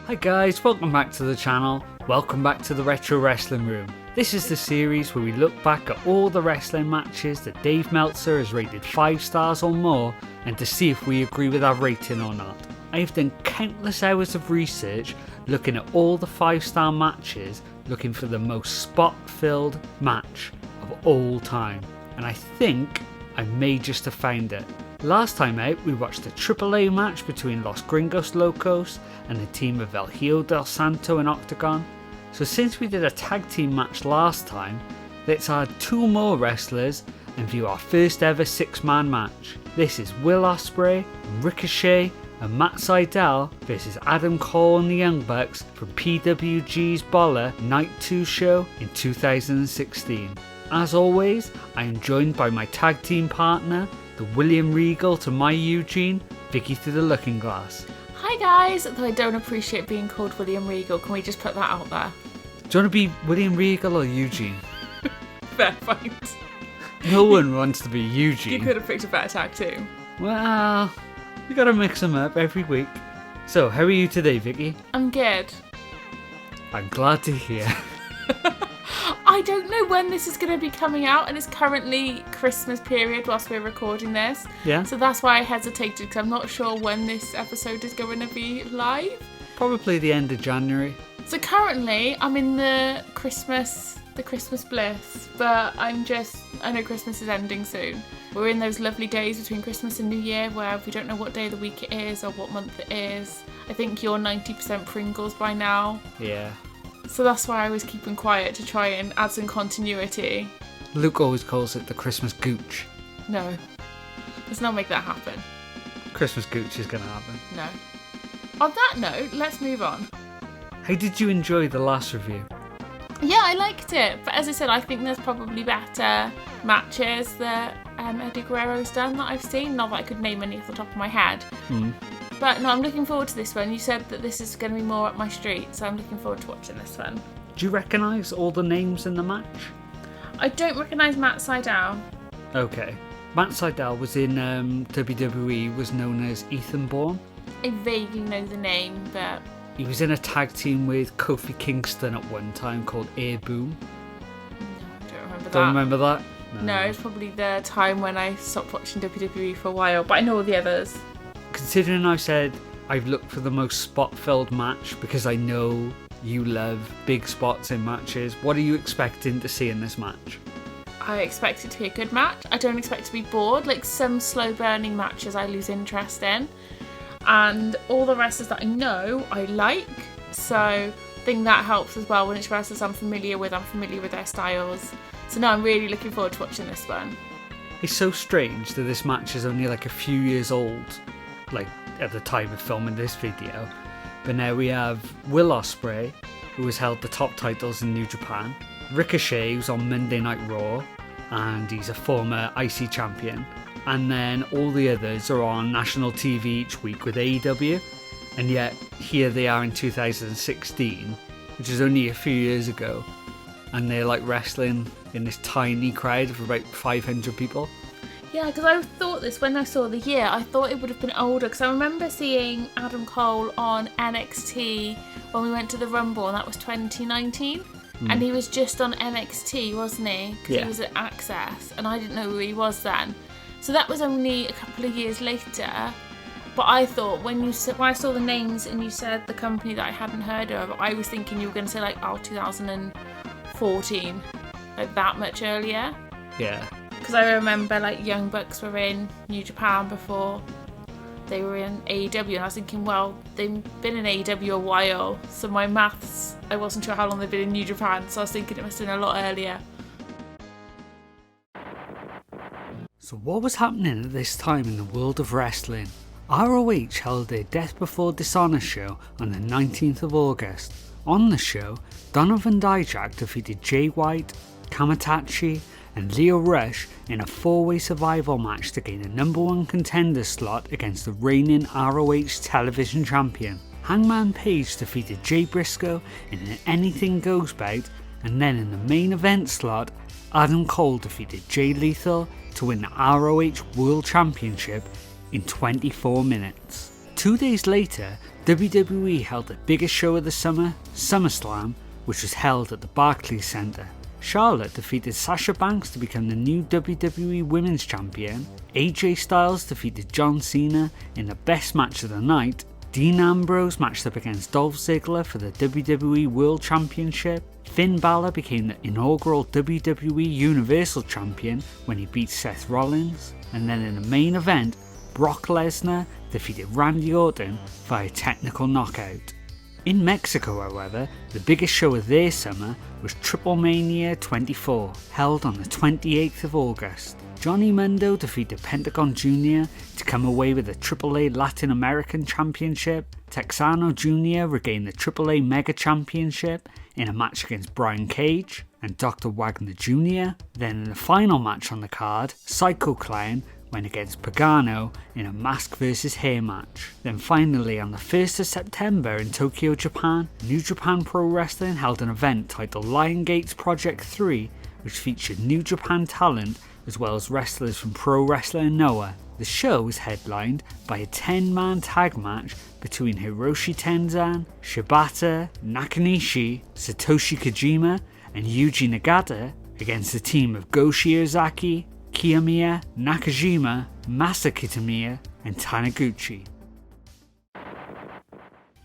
Hi guys, welcome back to the channel. Welcome back to the Retro Wrestling Room. This is the series where we look back at all the wrestling matches that Dave Meltzer has rated 5 stars or more and to see if we agree with our rating or not. I have done countless hours of research looking at all the 5-star matches, looking for the most spot-filled match of all time. And I think I may just have found it. Last time out, we watched the AAA match between Los Gringos Locos and the team of El Hijo del Santo and Octagon. So since we did a tag team match last time, let's add 2 more wrestlers and view our first ever 6-man match. This is Will Ospreay, Ricochet and Matt Sydal versus Adam Cole and the Young Bucks from PWG's Boller Night 2 show in 2016. As always, I am joined by my tag team partner, the William Regal to my Eugene, Vicky to the Looking Glass. Hi guys, though I don't appreciate being called William Regal, can we just put that out there? Do you want to be William Regal or Eugene? Fair point. No one wants to be Eugene. You could have picked a better tag team. Well, you gotta mix them up every week. So, how are you today, Vicky? I'm good. I'm glad to hear. I don't know when this is going to be coming out, and it's currently Christmas period whilst we're recording this. Yeah. So that's why I hesitated, because I'm not sure when this episode is going to be live. Probably the end of January. So currently, I'm in the Christmas bliss, but I know Christmas is ending soon. We're in those lovely days between Christmas and New Year where we don't know what day of the week it is or what month it is. I think you're 90% Pringles by now. Yeah. So that's why I was keeping quiet to try and add some continuity. Luke always calls it the Christmas Gooch. No. Let's not make that happen. Christmas Gooch is going to happen. No. On that note, let's move on. How did you enjoy the last review? Yeah, I liked it. But as I said, I think there's probably better matches that Eddie Guerrero's done that I've seen. Not that I could name any off the top of my head. But no, I'm looking forward to this one. You said that this is going to be more up my street, so I'm looking forward to watching this one. Do you recognise all the names in the match? I don't recognise Matt Sydal. Okay. Matt Sydal was in WWE, was known as Ethan Bourne. I vaguely know the name, but... He was in a tag team with Kofi Kingston at one time called Air Boom. No, I don't remember that. Don't remember that? No, it's probably the time when I stopped watching WWE for a while, but I know all the others. Considering I said I've looked for the most spot-filled match because I know you love big spots in matches, what are you expecting to see in this match? I expect it to be a good match. I don't expect to be bored. Like some slow-burning matches I lose interest in. And all the wrestlers that I know I like. So I think that helps as well when it's wrestlers I'm familiar with their styles. So no, I'm really looking forward to watching this one. It's so strange that this match is only like a few years old, like at the time of filming this video, but now we have Will Ospreay, who has held the top titles in New Japan, Ricochet, who's on Monday Night Raw and he's a former IC champion, and then all the others are on national TV each week with AEW, and yet here they are in 2016, which is only a few years ago, and they're like wrestling in this tiny crowd of about 500 people. Yeah, because I thought this when I saw the year, I thought it would have been older, because I remember seeing Adam Cole on NXT when we went to the Rumble, and that was 2019, and he was just on NXT, wasn't he? Because he was at Access, and I didn't know who he was then. So that was only a couple of years later, but I thought when I saw the names and you said the company that I hadn't heard of, I was thinking you were going to say like, 2014, like that much earlier. Yeah. Because I remember like Young Bucks were in New Japan before they were in AEW, and I was thinking, well, they've been in AEW a while, so my maths, I wasn't sure how long they've been in New Japan, so I was thinking it must have been a lot earlier. So what was happening at this time in the world of wrestling? ROH held their Death Before Dishonor show on the 19th of August. On the show, Donovan Dijak defeated Jay White, Kamatachi and Leo Rush in a 4-way survival match to gain a #1 contender slot against the reigning ROH television champion. Hangman Page defeated Jay Briscoe in an Anything Goes bout, and then in the main event slot, Adam Cole defeated Jay Lethal to win the ROH World Championship in 24 minutes. 2 days later, WWE held the biggest show of the summer, SummerSlam, which was held at the Barclays Center. Charlotte defeated Sasha Banks to become the new WWE Women's Champion. AJ Styles defeated John Cena in the best match of the night. Dean Ambrose matched up against Dolph Ziggler for the WWE World Championship. Finn Balor became the inaugural WWE Universal Champion when he beat Seth Rollins. And then in the main event, Brock Lesnar defeated Randy Orton via technical knockout. In Mexico, however, the biggest show of their summer was Triple Mania 24, held on the 28th of August. Johnny Mundo defeated Pentagon Jr. to come away with the AAA Latin American Championship. Texano Jr. regained the AAA Mega Championship in a match against Brian Cage and Dr. Wagner Jr. Then in the final match on the card, Psycho Clown went against Pagano in a mask versus hair match. Then finally on the 1st of September in Tokyo, Japan, New Japan Pro Wrestling held an event titled Lion Gates Project 3, which featured New Japan talent as well as wrestlers from Pro Wrestling Noah. The show was headlined by a 10-man tag match between Hiroshi Tenzan, Shibata, Nakanishi, Satoshi Kojima and Yuji Nagata against the team of Go Shiozaki, Kiyomiya, Nakajima, Masa Kitamiya and Taniguchi.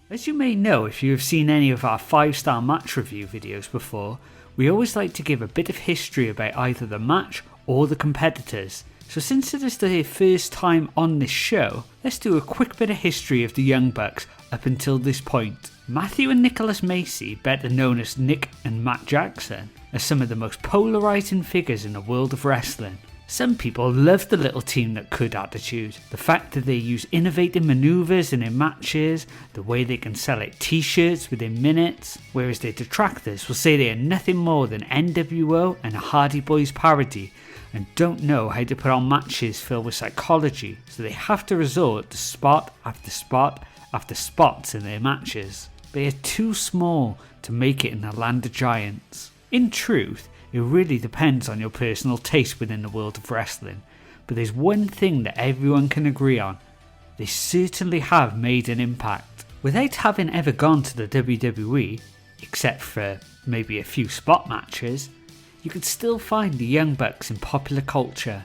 As you may know if you have seen any of our 5-star match review videos before, we always like to give a bit of history about either the match or the competitors. So since it is their first time on this show, let's do a quick bit of history of the Young Bucks up until this point. Matthew and Nicholas Macy, better known as Nick and Matt Jackson, are some of the most polarising figures in the world of wrestling. Some people love the little team that could attitude, the fact that they use innovative manoeuvres in their matches, the way they can sell out t-shirts within minutes, whereas their detractors will say they are nothing more than NWO and a Hardy Boys parody and don't know how to put on matches filled with psychology, so they have to resort to spot after spot after spots in their matches. They are too small to make it in the land of giants. In truth, it really depends on your personal taste within the world of wrestling, but there's one thing that everyone can agree on: they certainly have made an impact. Without having ever gone to the WWE, except for maybe a few spot matches, you could still find the Young Bucks in popular culture.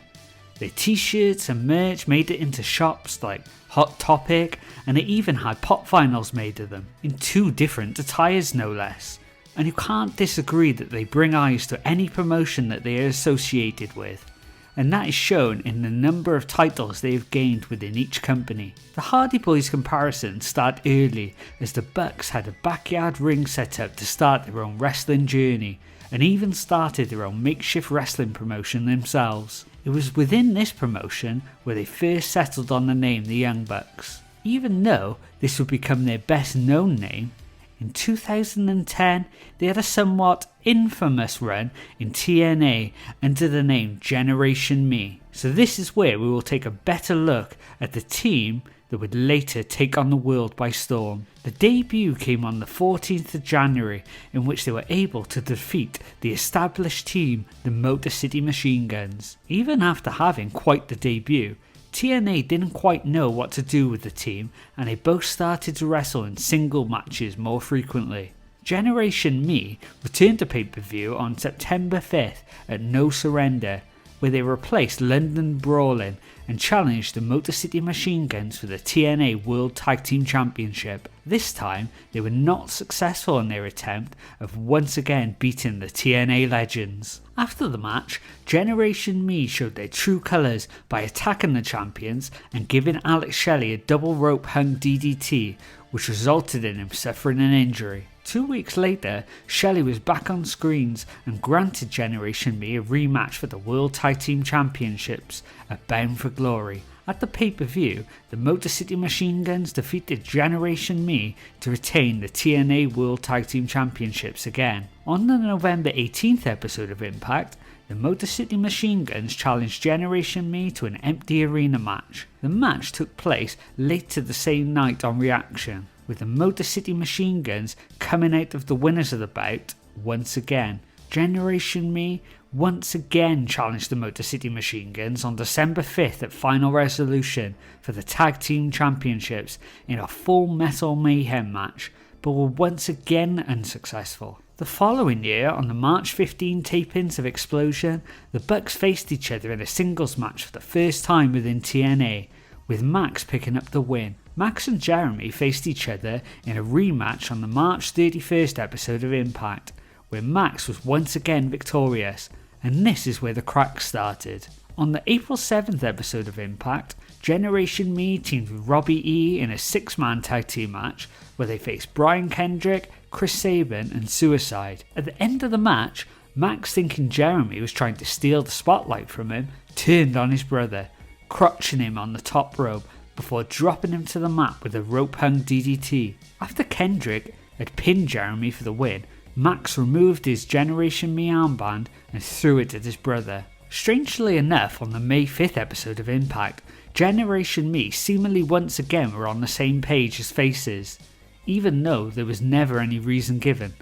Their t-shirts and merch made it into shops like Hot Topic, and they even had pop vinyls made of them, in 2 different attires no less. And you can't disagree that they bring eyes to any promotion that they are associated with, and that is shown in the number of titles they have gained within each company. The Hardy Boys comparison started early, as the Bucks had a backyard ring set up to start their own wrestling journey, and even started their own makeshift wrestling promotion themselves. It was within this promotion where they first settled on the name the Young Bucks. Even though this would become their best known name, in 2010 they had a somewhat infamous run in TNA under the name Generation Me. So this is where we will take a better look at the team that would later take on the world by storm. The debut came on the 14th of January, in which they were able to defeat the established team, the Motor City Machine Guns. Even after having quite the debut, TNA didn't quite know what to do with the team, and they both started to wrestle in single matches more frequently. Generation Me returned to pay-per-view on September 5th at No Surrender, where they replaced London Brawling and challenged the Motor City Machine Guns for the TNA World Tag Team Championship. This time, they were not successful in their attempt of once again beating the TNA legends. After the match, Generation Me showed their true colours by attacking the champions and giving Alex Shelley a double rope hung DDT, which resulted in him suffering an injury. 2 weeks later, Shelley was back on screens and granted Generation Me a rematch for the World Tag Team Championships at Bound for Glory. At the pay-per-view, the Motor City Machine Guns defeated Generation Me to retain the TNA World Tag Team Championships again. On the November 18th episode of Impact, the Motor City Machine Guns challenged Generation Me to an empty arena match. The match took place later the same night on Reaction, with the Motor City Machine Guns coming out of the winners of the bout once again. Generation Me once again challenged the Motor City Machine Guns on December 5th at Final Resolution for the Tag Team Championships in a Full Metal Mayhem match, but were once again unsuccessful. The following year, on the March 15 tapings of Explosion, the Bucks faced each other in a singles match for the first time within TNA, with Max picking up the win. Max and Jeremy faced each other in a rematch on the March 31st episode of Impact, where Max was once again victorious, and this is where the cracks started. On the April 7th episode of Impact, Generation Me teamed with Robbie E in a 6-man tag team match where they faced Brian Kendrick, Chris Sabin and Suicide. At the end of the match, Max, thinking Jeremy was trying to steal the spotlight from him, turned on his brother, crotching him on the top rope before dropping him to the mat with a rope-hung DDT. After Kendrick had pinned Jeremy for the win, Max removed his Generation Me armband and threw it at his brother. Strangely enough, on the May 5th episode of Impact, Generation Me seemingly once again were on the same page as faces, even though there was never any reason given.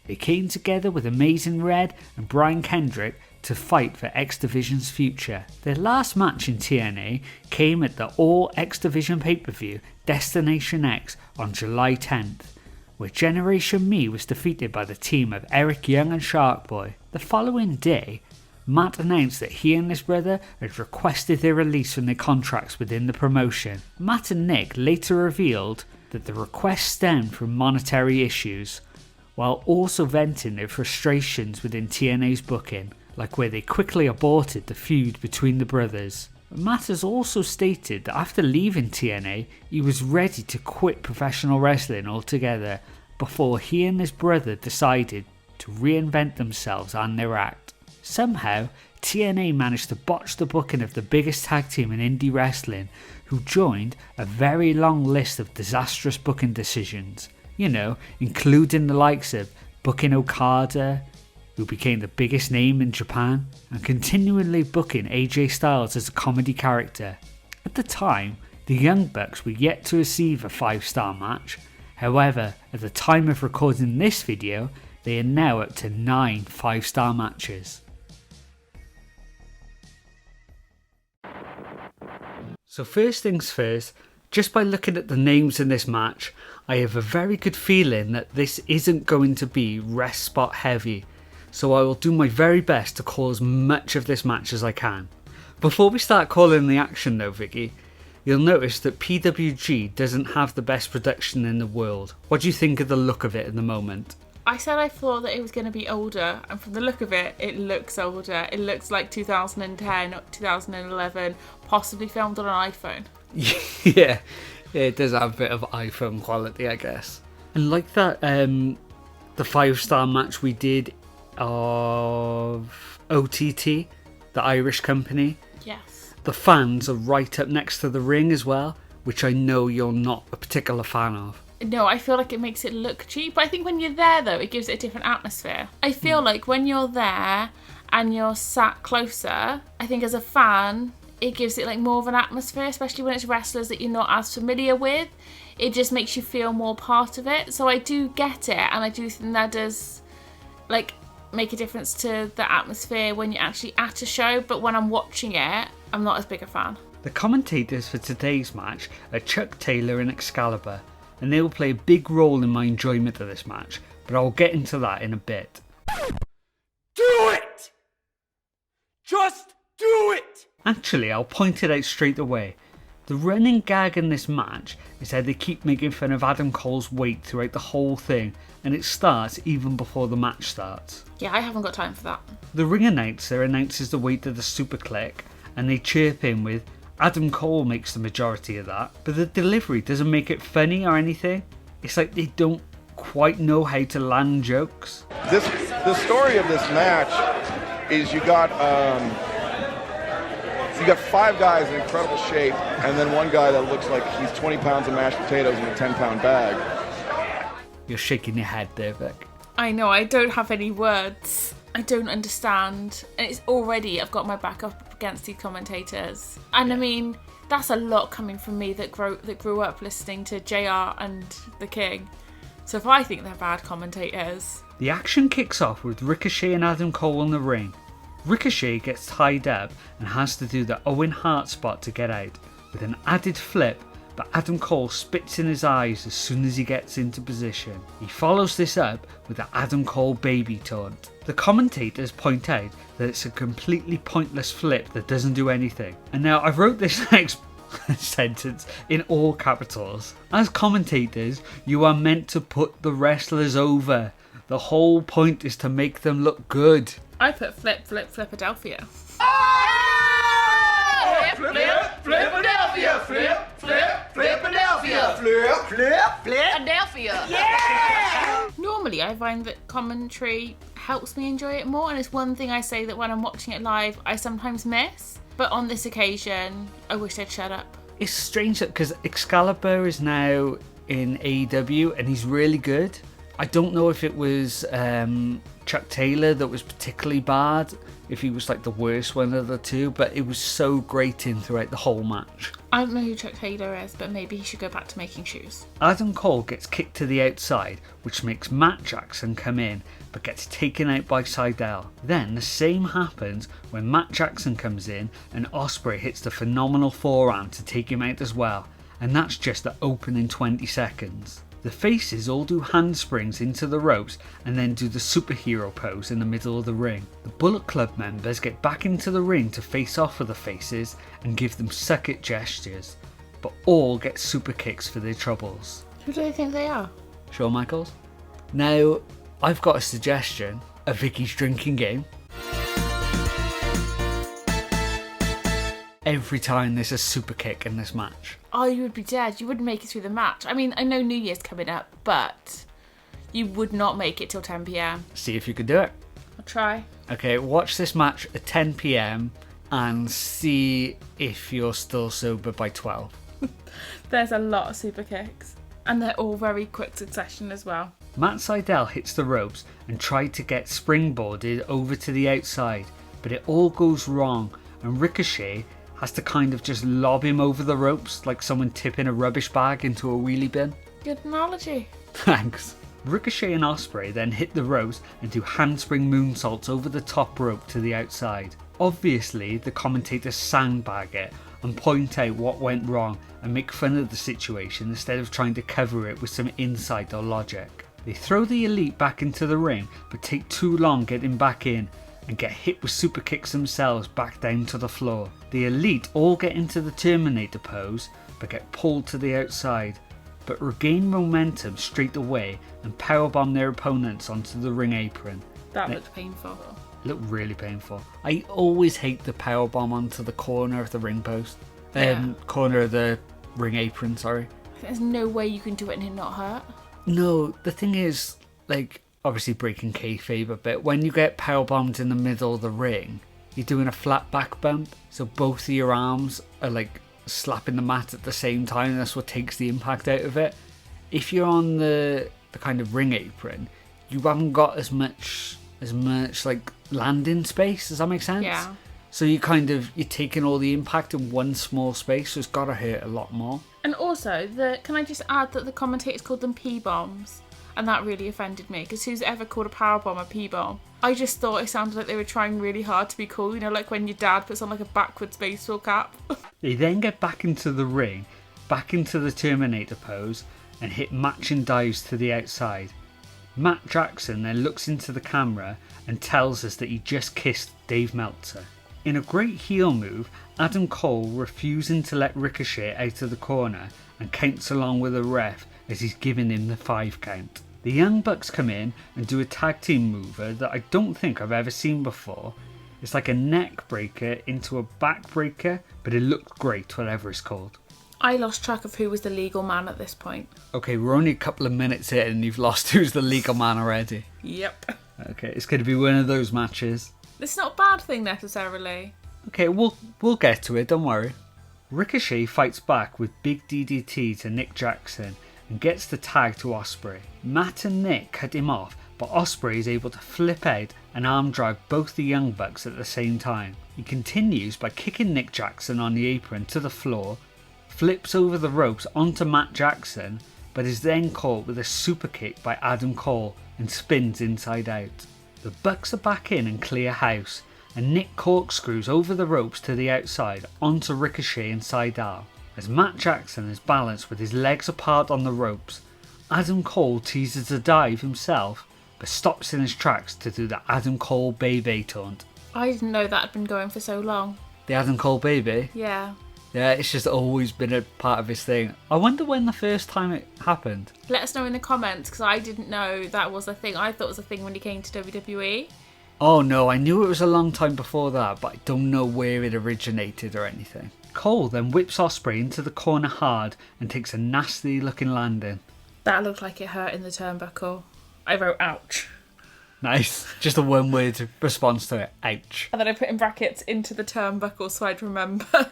They came together with Amazing Red and Brian Kendrick to fight for X Division's future. Their last match in TNA came at the All X Division pay-per-view Destination X on July 10th, where Generation Me was defeated by the team of Eric Young and Sharkboy. The following day, Matt announced that he and his brother had requested their release from their contracts within the promotion. Matt and Nick later revealed that the request stemmed from monetary issues, while also venting their frustrations within TNA's booking, like where they quickly aborted the feud between the brothers. Matt has also stated that after leaving TNA, he was ready to quit professional wrestling altogether before he and his brother decided to reinvent themselves and their act. Somehow, TNA managed to botch the booking of the biggest tag team in indie wrestling, who joined a very long list of disastrous booking decisions, including the likes of booking Okada, who became the biggest name in Japan, and continually booking AJ Styles as a comedy character. At the time, the Young Bucks were yet to receive a 5-star match. However, at the time of recording this video, they are now up to 9 5-star matches. So first things first, just by looking at the names in this match, I have a very good feeling that this isn't going to be rest spot heavy, so I will do my very best to call as much of this match as I can. Before we start calling the action though, Vicky, you'll notice that PWG doesn't have the best production in the world. What do you think of the look of it at the moment? I said I thought that it was going to be older, and from the look of it, it looks older. It looks like 2010 or 2011, possibly filmed on an iPhone. Yeah, it does have a bit of iPhone quality, I guess. And like that, the 5-star match we did of OTT, the Irish company. Yes. The fans are right up next to the ring as well, which I know you're not a particular fan of. No, I feel like it makes it look cheap. But I think when you're there, though, it gives it a different atmosphere. I feel like when you're there and you're sat closer, I think as a fan, it gives it like more of an atmosphere, especially when it's wrestlers that you're not as familiar with. It just makes you feel more part of it. So I do get it, and I do think that does like make a difference to the atmosphere when you're actually at a show. But when I'm watching it, I'm not as big a fan. The commentators for today's match are Chuck Taylor and Excalibur, and they will play a big role in my enjoyment of this match, but I'll get into that in a bit. Do it! Just do it! Actually, I'll point it out straight away. The running gag in this match is how they keep making fun of Adam Cole's weight throughout the whole thing, and it starts even before the match starts. Yeah, I haven't got time for that. The ring announcer announces the weight of the Superkliq, and they chirp in with, Adam Cole makes the majority of that, but the delivery doesn't make it funny or anything. It's like they don't quite know how to land jokes. The story of this match is you got 5 guys in incredible shape, and then one guy that looks like he's 20 pounds of mashed potatoes in a 10-pound bag. You're shaking your head there, Vic. I know, I don't have any words. I don't understand. And it's already, I've got my back up against these commentators. And I mean, that's a lot coming from me that grew up listening to JR and The King. So if I think they're bad commentators... The action kicks off with Ricochet and Adam Cole in the ring. Ricochet gets tied up and has to do the Owen Hart spot to get out, with an added flip, but Adam Cole spits in his eyes as soon as he gets into position. He follows this up with the Adam Cole baby taunt. The commentators point out that it's a completely pointless flip that doesn't do anything. And now I wrote this next sentence in all capitals. As commentators, you are meant to put the wrestlers over. The whole point is to make them look good. I put flip, Philadelphia. Philadelphia, Philadelphia. Yeah! Normally, I find that commentary helps me enjoy it more, and it's one thing I say that when I'm watching it live, I sometimes miss. But on this occasion, I wish they'd shut up. It's strange because Excalibur is now in AEW and he's really good. I don't know if it was Chuck Taylor that was particularly bad, if he was like the worst one of the two, but it was so grating throughout the whole match. I don't know who Chuck Taylor is, but maybe he should go back to making shoes. Adam Cole gets kicked to the outside, which makes Matt Jackson come in, but gets taken out by Sydal. Then the same happens when Matt Jackson comes in and Ospreay hits the phenomenal forearm to take him out as well, and that's just the opening 20 seconds. The faces all do handsprings into the ropes and then do the superhero pose in the middle of the ring. The Bullet Club members get back into the ring to face off with the faces and give them suck it gestures, but all get super kicks for their troubles. Who do they think they are? Shawn Michaels? Now, I've got a suggestion, a Vicky's drinking game. Every time there's a super kick in this match. Oh, you would be dead. You wouldn't make it through the match. I mean, I know New Year's coming up, but you would not make it till 10 p.m. See if you could do it. I'll try. Okay, watch this match at 10 p.m. and see if you're still sober by 12. There's a lot of super kicks, and they're all very quick succession as well. Matt Sydal hits the ropes and tried to get springboarded over to the outside, but it all goes wrong, and Ricochet has to kind of just lob him over the ropes like someone tipping a rubbish bag into a wheelie bin. Good analogy. Thanks. Ricochet and Ospreay then hit the ropes and do handspring moonsaults over the top rope to the outside. Obviously, the commentators sandbag it and point out what went wrong and make fun of the situation instead of trying to cover it with some insight or logic. They throw the Elite back into the ring but take too long getting back in and get hit with super kicks themselves back down to the floor. The Elite all get into the Terminator pose but get pulled to the outside, but regain momentum straight away and powerbomb their opponents onto the ring apron. That looked painful. Looked really painful. I always hate the powerbomb onto the corner of the ring post. Corner of the ring apron, sorry. There's no way you can do it and it not hurt. No, the thing is, like, obviously breaking kayfabe a bit, when you get powerbombed in the middle of the ring, you're doing a flat back bump, so both of your arms are like slapping the mat at the same time, and that's what takes the impact out of it. If you're on the kind of ring apron, you haven't got as much like landing space. Does that make sense? Yeah. So you're taking all the impact in one small space, so it's got to hurt a lot more. And also, can I just add that the commentators called them P-bombs? And that really offended me, because who's ever called a powerbomb a P-bomb? I just thought it sounded like they were trying really hard to be cool, you know, like when your dad puts on like a backwards baseball cap. They then get back into the ring, back into the Terminator pose, and hit matching dives to the outside. Matt Jackson then looks into the camera and tells us that he just kissed Dave Meltzer. In a great heel move, Adam Cole refusing to let Ricochet out of the corner and counts along with the ref as he's giving him the 5 count. The Young Bucks come in and do a tag team mover that I don't think I've ever seen before. It's like a neck breaker into a back breaker, but it looked great, whatever it's called. I lost track of who was the legal man at this point. Okay, we're only a couple of minutes in and you've lost who's the legal man already. Yep. Okay, it's going to be one of those matches. It's not a bad thing necessarily. Okay, we'll get to it, don't worry. Ricochet fights back with big DDT to Nick Jackson and gets the tag to Ospreay. Matt and Nick cut him off, but Ospreay is able to flip out and arm drag both the Young Bucks at the same time. He continues by kicking Nick Jackson on the apron to the floor, flips over the ropes onto Matt Jackson, but is then caught with a super kick by Adam Cole and spins inside out. The Bucks are back in and clear house, and Nick corkscrews over the ropes to the outside onto Ricochet and Sydal. As Matt Jackson is balanced with his legs apart on the ropes, Adam Cole teases a dive himself, but stops in his tracks to do the Adam Cole Baby taunt. I didn't know that had been going for so long. The Adam Cole Baby? Yeah. Yeah, it's just always been a part of his thing. I wonder when the first time it happened. Let us know in the comments, because I didn't know that was a thing. I thought it was a thing when he came to WWE. Oh no, I knew it was a long time before that, but I don't know where it originated or anything. Cole then whips Ospreay into the corner hard and takes a nasty looking landing. That looked like it hurt in the turnbuckle. I wrote ouch. Nice. Just a one word response to it. Ouch. And then I put in brackets into the turnbuckle so I'd remember.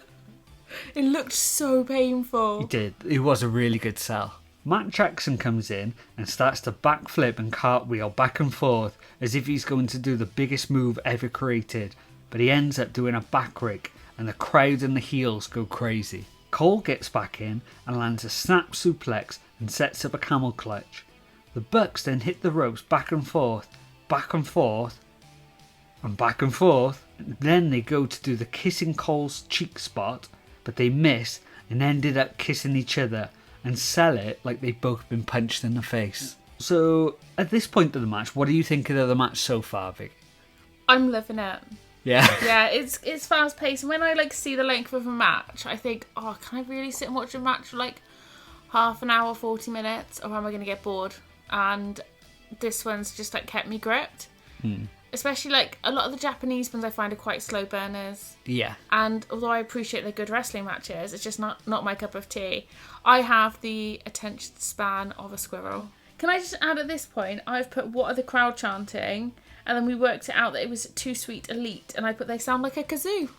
It looked so painful. It did. It was a really good sell. Matt Jackson comes in and starts to backflip and cartwheel back and forth as if he's going to do the biggest move ever created, but he ends up doing a back rake and the crowd and the heels go crazy. Cole gets back in and lands a snap suplex and sets up a camel clutch. The Bucks then hit the ropes back and forth, and back and forth. Then they go to do the kissing Cole's cheek spot, but they miss and ended up kissing each other and sell it like they've both been punched in the face. So, at this point of the match, what are you thinking of the match so far, Vic? I'm loving it. Yeah. Yeah, it's fast paced. And when I see the length of a match, I think, oh, can I really sit and watch a match for half an hour, 40 minutes, or am I going to get bored? And this one's just kept me gripped. Especially a lot of the Japanese ones I find are quite slow burners. Yeah. And although I appreciate they're good wrestling matches, it's just not my cup of tea. I have the attention span of a squirrel. Can I just add at this point, I've put what are the crowd chanting, and then we worked it out that it was Too Sweet Elite, and I put they sound like a kazoo.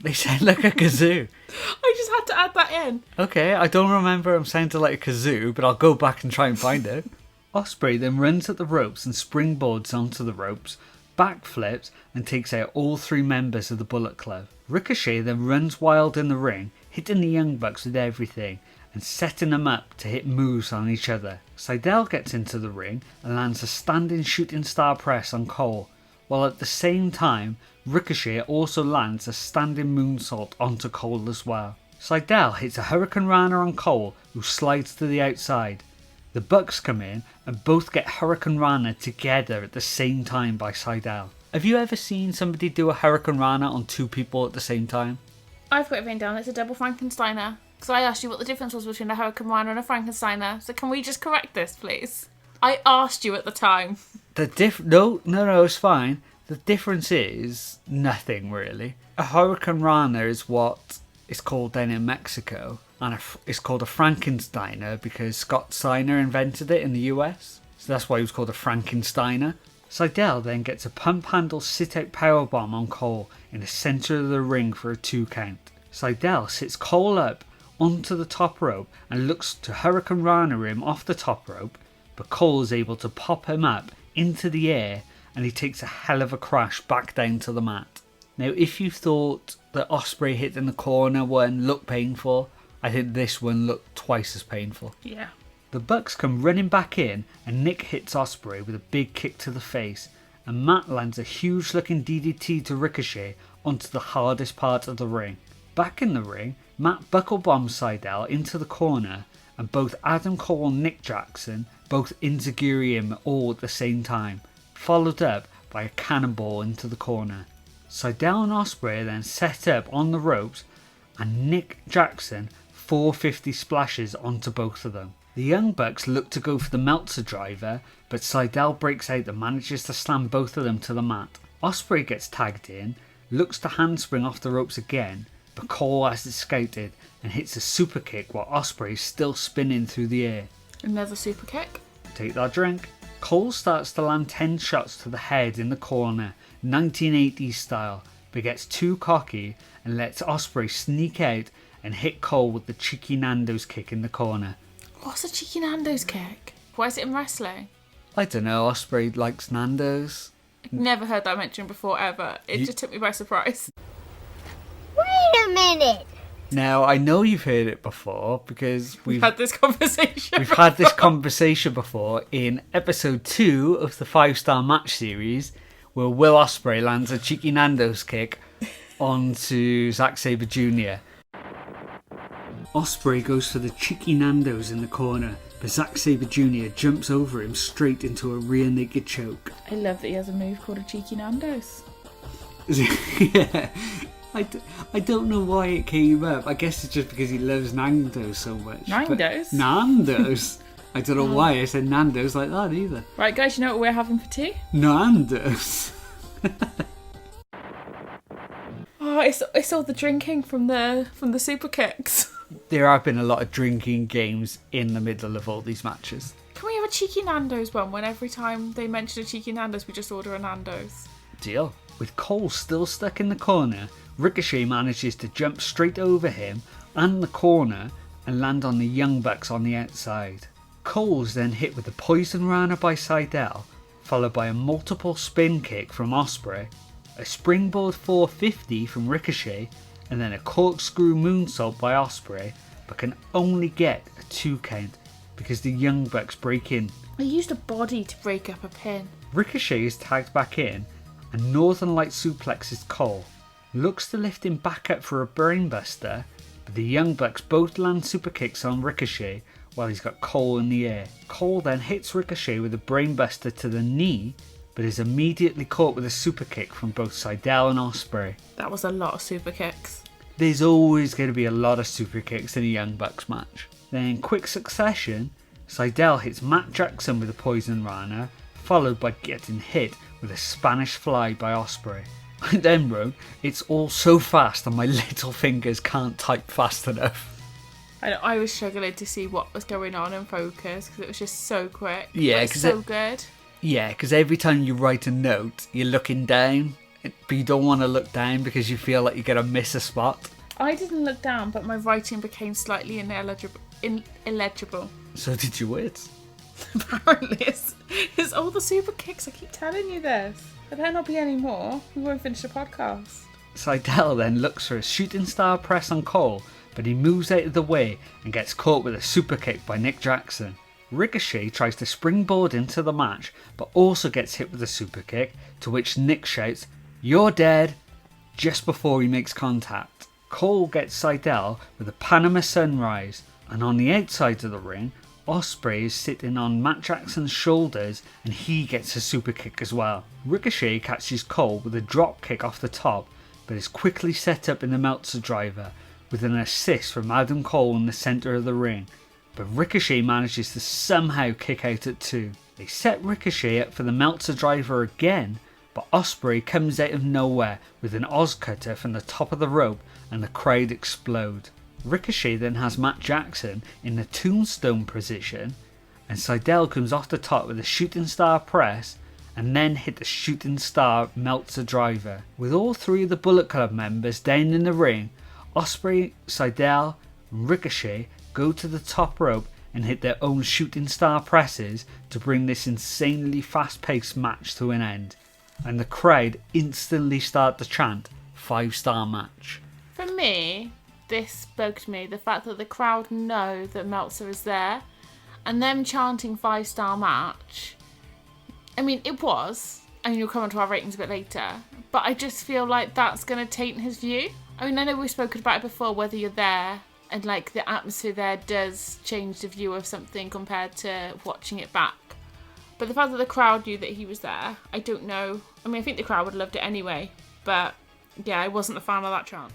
They sound like a kazoo. I just had to add that in. Okay, I don't remember them sounding like a kazoo, but I'll go back and try and find it. Ospreay then runs at the ropes and springboards onto the ropes, backflips and takes out all three members of the Bullet Club. Ricochet then runs wild in the ring, hitting the Young Bucks with everything and setting them up to hit moves on each other. Sydal gets into the ring and lands a standing shooting star press on Cole, while at the same time Ricochet also lands a standing moonsault onto Cole as well. Sydal hits a Hurricane Rana on Cole, who slides to the outside. The Bucks come in and both get Hurricane Rana together at the same time by Sydal. Have you ever seen somebody do a Hurricane Rana on two people at the same time? I've got it written down, it's a double Frankensteiner. Because I asked you what the difference was between a Hurricane Rana and a Frankensteiner. So can we just correct this, please? I asked you at the time. No, it's fine. The difference is nothing, really. A Hurricane Rana is what it's called down in Mexico. And it's called a Frankensteiner because Scott Steiner invented it in the US. So that's why it was called a Frankensteiner. Sydal then gets a pump handle sit-out powerbomb on Cole in the centre of the ring for a 2 count. Sydal sits Cole up onto the top rope and looks to Hurricane Rana him off the top rope, but Cole is able to pop him up into the air and he takes a hell of a crash back down to the mat. Now, if you thought the Ospreay hit in the corner one looked painful, I think this one looked twice as painful. Yeah. The Bucks come running back in and Nick hits Ospreay with a big kick to the face and Matt lands a huge looking DDT to Ricochet onto the hardest part of the ring. Back in the ring, Matt buckle bombs Sydal into the corner and both Adam Cole and Nick Jackson both enziguri him all at the same time, followed up by a cannonball into the corner. Sydal and Ospreay then set up on the ropes and Nick Jackson 450 splashes onto both of them. The Young Bucks look to go for the Meltzer driver, but Sydal breaks out and manages to slam both of them to the mat. Ospreay gets tagged in, looks to handspring off the ropes again, but Cole has it scouted and hits a Superkliq while Ospreay is still spinning through the air. Another Superkliq. Take that drink. Cole starts to land 10 shots to the head in the corner, 1980s style, but gets too cocky and lets Ospreay sneak out and hit Cole with the Cheeky Nando's kick in the corner. What's a Cheeky Nando's kick? Why is it in wrestling? I don't know, Ospreay likes Nando's. Never heard that mentioned before, ever. It just took me by surprise. Wait a minute. Now, I know you've heard it before because we've had this conversation. We've had this conversation before in episode 2 of the 5-star match series where Will Ospreay lands a cheeky Nando's kick onto Zack Sabre Jr. Ospreay goes for the cheeky Nando's in the corner, but Zack Sabre Jr. jumps over him straight into a rear naked choke. I love that he has a move called a cheeky Nando's. Yeah, I don't know why it came up. I guess it's just because he loves Nando's so much. Nando's? Nando's? I don't know why I said Nando's like that either. Right, guys, you know what we're having for tea? Nando's. Oh, it's all the drinking from the Superkliqs. There have been a lot of drinking games in the middle of all these matches. Can we have a cheeky Nando's one when every time they mention a cheeky Nando's we just order a Nando's? Deal. With Cole still stuck in the corner, Ricochet manages to jump straight over him and the corner and land on the Young Bucks on the outside. Cole's then hit with a poison rana by Sydal, followed by a multiple spin kick from Ospreay, a springboard 450 from Ricochet, and then a corkscrew moonsault by Ospreay, but can only get a 2 count because the Young Bucks break in. I used a body to break up a pin. Ricochet is tagged back in and Northern Light suplexes Cole. Looks to lift him back up for a brainbuster, but the Young Bucks both land super kicks on Ricochet while he's got Cole in the air. Cole then hits Ricochet with a brainbuster to the knee, but is immediately caught with a super kick from both Sydal and Ospreay. That was a lot of super kicks. There's always going to be a lot of super kicks in a Young Bucks match. Then in quick succession, Sydal hits Matt Jackson with a poison rana, followed by getting hit with a Spanish fly by Ospreay. I then wrote, "It's all so fast and my little fingers can't type fast enough." I was struggling to see what was going on and focus because it was just so quick. Yeah, it's so good. Yeah, because every time you write a note, you're looking down, but you don't want to look down because you feel like you're going to miss a spot. I didn't look down, but my writing became slightly illegible. So did your words. Apparently, it's all the super kicks. I keep telling you this. There better not be any more. We won't finish the podcast. Sydal then looks for a shooting star press on Cole, but he moves out of the way and gets caught with a super kick by Nick Jackson. Ricochet tries to springboard into the match, but also gets hit with a super kick, to which Nick shouts, "You're dead," just before he makes contact. Cole gets Sydal with a Panama Sunrise, and on the outside of the ring, Ospreay is sitting on Matt Jackson's shoulders and he gets a super kick as well. Ricochet catches Cole with a drop kick off the top, but is quickly set up in the Meltzer driver with an assist from Adam Cole in the centre of the ring, but Ricochet manages to somehow kick out at 2. They set Ricochet up for the Meltzer driver again, but Ospreay comes out of nowhere with an Oz cutter from the top of the rope and the crowd explode. Ricochet then has Matt Jackson in the tombstone position, and Sydal comes off the top with a shooting star press and then hit the shooting star Meltzer driver. With all 3 of the Bullet Club members down in the ring, Ospreay, Sydal and Ricochet go to the top rope and hit their own shooting star presses to bring this insanely fast-paced match to an end, and the crowd instantly start to chant 5-star match. For me, this bugged me, the fact that the crowd know that Meltzer is there and them chanting 5-star match. I mean, it was, and you'll come on to our ratings a bit later, but I just feel like that's going to taint his view. I mean, I know we've spoken about it before, whether you're there and like the atmosphere there does change the view of something compared to watching it back. But the fact that the crowd knew that he was there, I don't know. I mean, I think the crowd would have loved it anyway, but yeah, I wasn't a fan of that chant.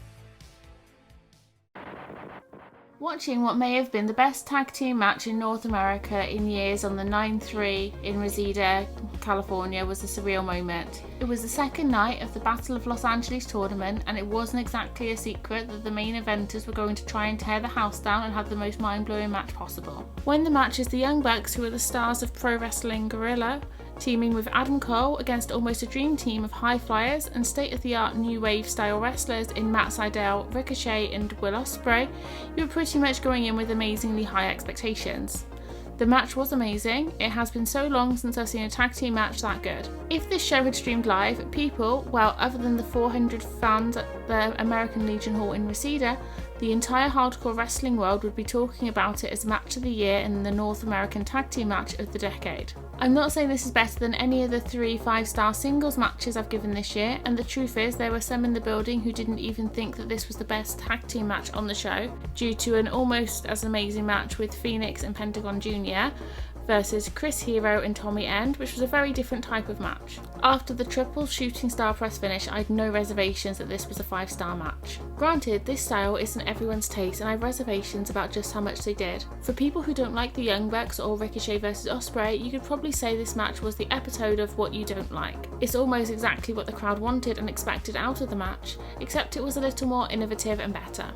Watching what may have been the best tag team match in North America in years on the 9-3 in Reseda, California was a surreal moment. It was the second night of the Battle of Los Angeles tournament, and it wasn't exactly a secret that the main eventers were going to try and tear the house down and have the most mind-blowing match possible. When the match is the Young Bucks, who are the stars of Pro Wrestling Guerrilla, teaming with Adam Cole against almost a dream team of high flyers and state-of-the-art new wave style wrestlers in Matt Sydal, Ricochet and Will Ospreay, you were pretty much going in with amazingly high expectations. The match was amazing. It has been so long since I've seen a tag team match that good. If this show had streamed live, people, well, other than the 400 fans at the American Legion Hall in Reseda, the entire hardcore wrestling world would be talking about it as match of the year and the North American tag team match of the decade. I'm not saying this is better than any of the 3 5-star singles matches I've given this year, and the truth is there were some in the building who didn't even think that this was the best tag team match on the show, due to an almost as amazing match with Phoenix and Pentagon Jr. versus Chris Hero and Tommy End, which was a very different type of match. After the triple shooting star press finish, I had no reservations that this was a 5-star match. Granted, this style isn't everyone's taste, and I have reservations about just how much they did. For people who don't like the Young Bucks or Ricochet versus Ospreay, you could probably say this match was the epitome of what you don't like. It's almost exactly what the crowd wanted and expected out of the match, except it was a little more innovative and better.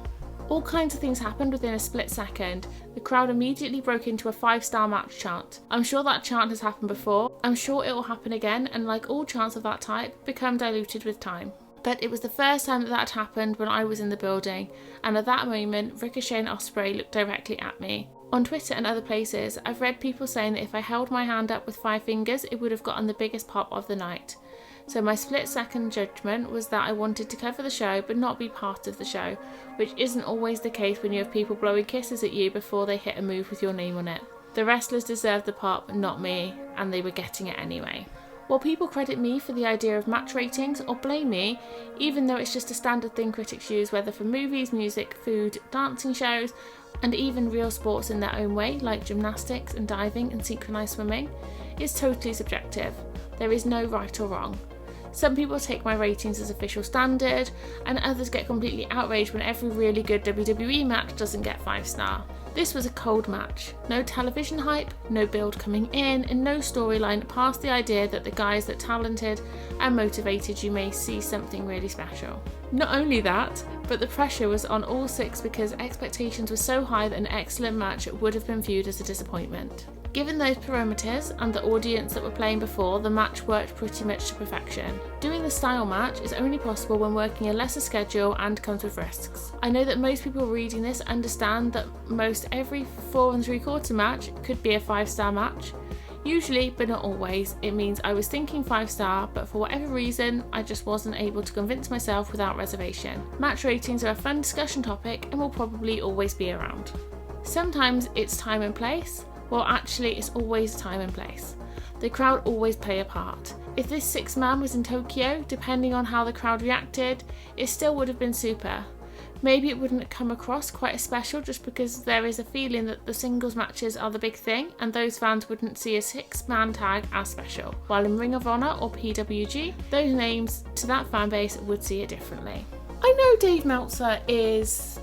All kinds of things happened within a split second. The crowd immediately broke into a 5-star match chant. I'm sure that chant has happened before. I'm sure it will happen again, and like all chants of that type, become diluted with time. But it was the first time that had happened when I was in the building, and at that moment, Ricochet and Ospreay looked directly at me. On Twitter and other places, I've read people saying that if I held my hand up with 5 fingers, it would have gotten the biggest pop of the night. So my split-second judgment was that I wanted to cover the show but not be part of the show, which isn't always the case when you have people blowing kisses at you before they hit a move with your name on it. The wrestlers deserved the pop, not me, and they were getting it anyway. While people credit me for the idea of match ratings, or blame me, even though it's just a standard thing critics use whether for movies, music, food, dancing shows, and even real sports in their own way, like gymnastics and diving and synchronised swimming, it's totally subjective. There is no right or wrong. Some people take my ratings as official standard, and others get completely outraged when every really good WWE match doesn't get 5-star. This was a cold match. No television hype, no build coming in, and no storyline past the idea that the guys that talented and motivated you may see something really special. Not only that, but the pressure was on all 6 because expectations were so high that an excellent match would have been viewed as a disappointment. Given those parameters and the audience that were playing before, the match worked pretty much to perfection. Doing the style match is only possible when working a lesser schedule and comes with risks. I know that most people reading this understand that most every 4 3/4 match could be a 5-star match. Usually, but not always, it means I was thinking 5-star, but for whatever reason, I just wasn't able to convince myself without reservation. Match ratings are a fun discussion topic and will probably always be around. Sometimes it's time and place. Well, actually, it's always time and place. The crowd always play a part. If this 6-man was in Tokyo, depending on how the crowd reacted, it still would have been super. Maybe it wouldn't come across quite as special just because there is a feeling that the singles matches are the big thing and those fans wouldn't see a 6-man tag as special. While in Ring of Honor or PWG, those names to that fan base would see it differently. I know Dave Meltzer is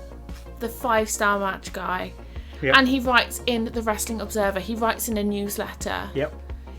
the 5-star match guy. Yep. And he writes in the Wrestling Observer, he writes in a newsletter. Yep.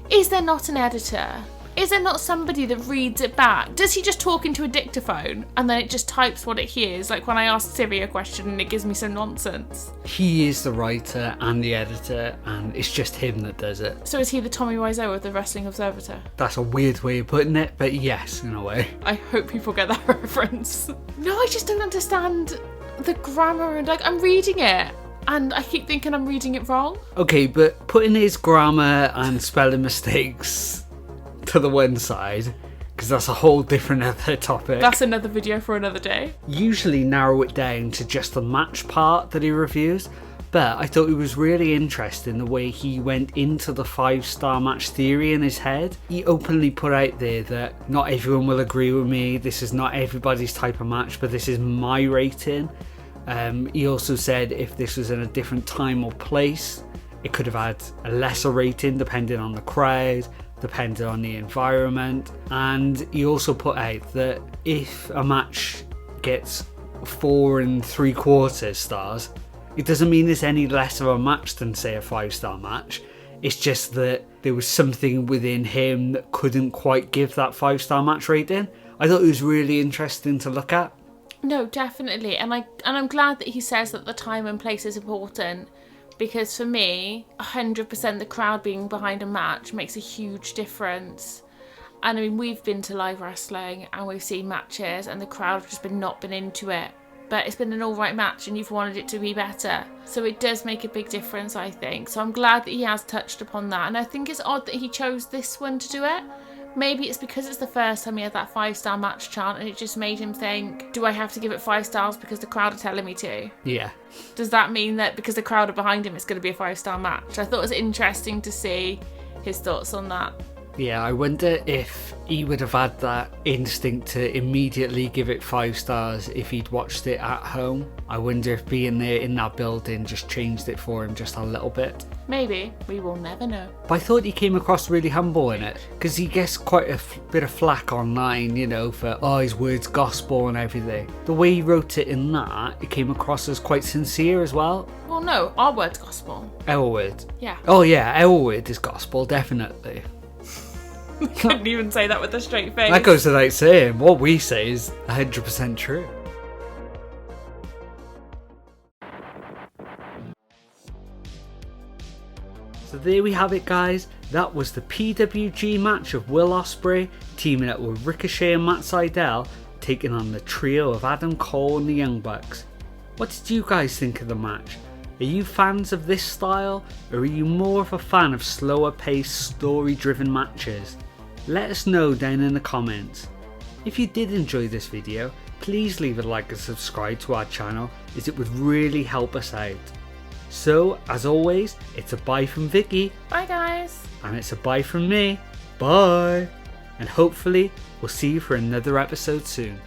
Is there not an editor? Is there not somebody that reads it back? Does he just talk into a dictaphone and then it just types what it hears? Like when I ask Siri a question and it gives me some nonsense. He is the writer and the editor, and it's just him that does it. So is he the Tommy Wiseau of the Wrestling Observer? That's a weird way of putting it, but yes, in a way. I hope people get that reference. No, I just don't understand the grammar and I'm reading it. And I keep thinking I'm reading it wrong. Okay, but putting his grammar and spelling mistakes to the one side, because that's a whole different other topic. That's another video for another day. Usually narrow it down to just the match part that he reviews, but I thought it was really interesting the way he went into the 5-star match theory in his head. He openly put out there that not everyone will agree with me, this is not everybody's type of match, but this is my rating. He also said if this was in a different time or place, it could have had a lesser rating depending on the crowd, depending on the environment. And he also put out that if a match gets 4 3/4 stars, it doesn't mean it's any less of a match than, say, a 5-star match. It's just that there was something within him that couldn't quite give that 5-star match rating. I thought it was really interesting to look at. No, definitely. And I'm glad that he says that the time and place is important, because for me, 100% the crowd being behind a match makes a huge difference. And I mean, we've been to live wrestling and we've seen matches and the crowd have just not been into it. But it's been an alright match and you've wanted it to be better. So it does make a big difference, I think. So I'm glad that he has touched upon that. And I think it's odd that he chose this one to do it, Maybe it's because it's the first time he had that 5-star match chant and it just made him think, do I have to give it 5 stars because the crowd are telling me to? Yeah. Does that mean that because the crowd are behind him, it's going to be a 5-star match? I thought it was interesting to see his thoughts on that. Yeah, I wonder if he would have had that instinct to immediately give it 5 stars if he'd watched it at home. I wonder if being there in that building just changed it for him just a little bit. Maybe. We will never know. But I thought he came across really humble in it, because he gets quite a bit of flack online, you know, for, his words gospel and everything. The way he wrote it in that, it came across as quite sincere as well. Well, no, our word's gospel. Our word. Yeah. Oh yeah, our word is gospel, definitely. Couldn't even say that with a straight face. That goes without saying, what we say is 100% true. So there we have it, guys. That was the PWG match of Will Ospreay teaming up with Ricochet and Matt Sydal, taking on the trio of Adam Cole and the Young Bucks. What did you guys think of the match? Are you fans of this style, or are you more of a fan of slower paced, story driven matches? Let us know down in the comments. If you did enjoy this video, please leave a like and subscribe to our channel, as it would really help us out. So, as always, it's a bye from Vicky. Bye, guys. And it's a bye from me. Bye. And hopefully, we'll see you for another episode soon.